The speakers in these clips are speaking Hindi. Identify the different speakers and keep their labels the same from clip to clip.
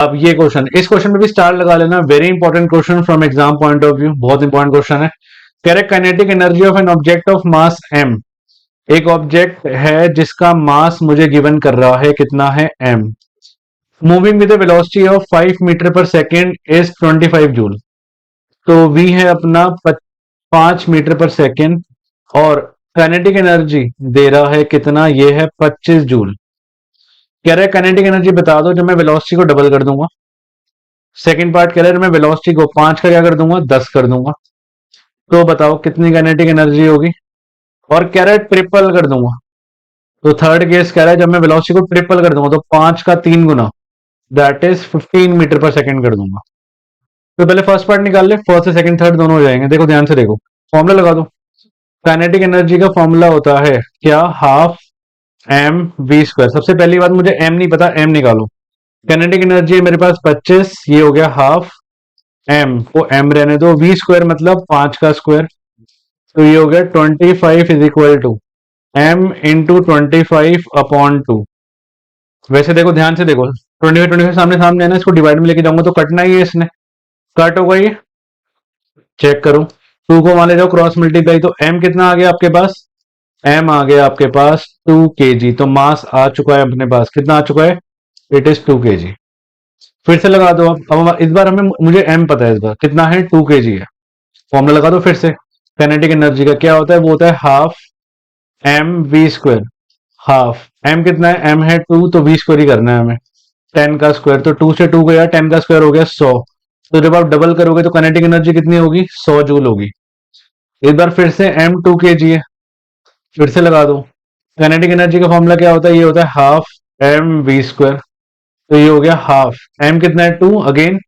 Speaker 1: अब ये क्वेश्चन, इस क्वेश्चन में भी स्टार लगा लेना, very important question from exam point of view, बहुत इंपॉर्टेंट क्वेश्चन है। Correct kinetic energy of an object of mass m। एक ऑब्जेक्ट है जिसका मास मुझे गिवन कर रहा है, कितना है m। Moving with velocity of 5 meter per second is 25 joule. तो v है अपना 5 मीटर पर सेकेंड, और काइनेटिक एनर्जी दे रहा है कितना, ये है 25 जूल। कह रहा है काइनेटिक एनर्जी बता दो जब मैं वेलोसिटी को डबल कर दूंगा। सेकंड पार्ट कह रहा है मैं वेलोसिटी को 5 का क्या कर दूंगा, 10 कर दूंगा। तो बताओ कितनी काइनेटिक एनर्जी होगी। और कह रहा है ट्रिपल कर दूंगा। तो थर्ड केस कह रहा है जब मैं वेलोसिटी को ट्रिपल कर दूंगा तो 5 का 3 गुना, दैट इज 15 मीटर पर सेकंड कर दूंगा। तो पहले फर्स्ट पार्ट निकाल ले, फर्स्ट से सेकंड थर्ड दोनों हो जाएंगे। देखो ध्यान से देखो, फॉर्मूला लगा दो। काइनेटिक एनर्जी का फॉर्मूला होता है क्या, हाफ एम वी स्क्वायर। सबसे पहली बात, मुझे एम नहीं पता, एम निकालो। काइनेटिक एनर्जी है मेरे पास 25, ये हो गया हाफ एम को एम रहने दो, वी स्क्वायर मतलब 5 का स्क्वायर, तो ये हो गया 25 is equal to M into 25/2। वैसे देखो ध्यान से देखो, 25 सामने सामने है ना, इसको डिवाइड में लेके जाऊंगा तो कटना ही है इसने, कट होगा ये, चेक करो। 2 को मान ले जाओ क्रॉस मल्टीप्लाई, तो एम कितना आ गया आपके पास, एम आ गया आपके पास 2 kg। तो मास आ चुका है अपने पास, कितना आ चुका है, इट इज 2 kg। फिर से लगा दो। अब इस बार हमें, मुझे एम पता है, इस बार कितना है, 2 kg है। फॉर्मूला लगा दो फिर से। काइनेटिक एनर्जी का क्या होता है, वो होता है half M V square. Half M कितना है, एम है 2, तो वी स्क्वायर ही करना है हमें, 10 का स्क्वायर। तो 2 से 2 गया, 10 का स्क्वायर हो गया 100। तो जब आप डबल करोगे तो काइनेटिक एनर्जी कितनी होगी, 100 जूल होगी। एक बार फिर से एम 2 kg है, फिर से लगा दो। काइनेटिक एनर्जी का फॉर्मूला क्या होता है, ये होता है हाफ एम वी स्क्वायर। तो ये हो गया हाफ एम कितना है 2, अगेन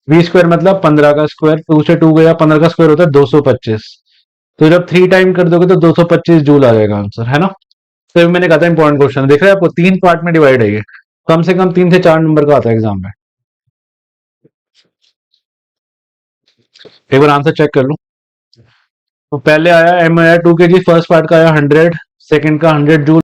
Speaker 1: वी स्क्वायर मतलब 15 का स्क्वायर, 2 से 2 गया, 15 का स्क्वायर होता है 225। तो जब 3 टाइम कर दोगे तो 225 जूल आ जाएगा आंसर, है ना। तो मैंने कहा था इंपॉर्टेंट क्वेश्चन, देख रहे हैं आपको 3 पार्ट में डिवाइड है ये, कम से कम 3 से 4 नंबर का आता है एग्जाम में। एक बार आंसर चेक कर लो। तो पहले आया एम आया 2 kg, फर्स्ट पार्ट का आया 100, सेकंड का 100 जूल।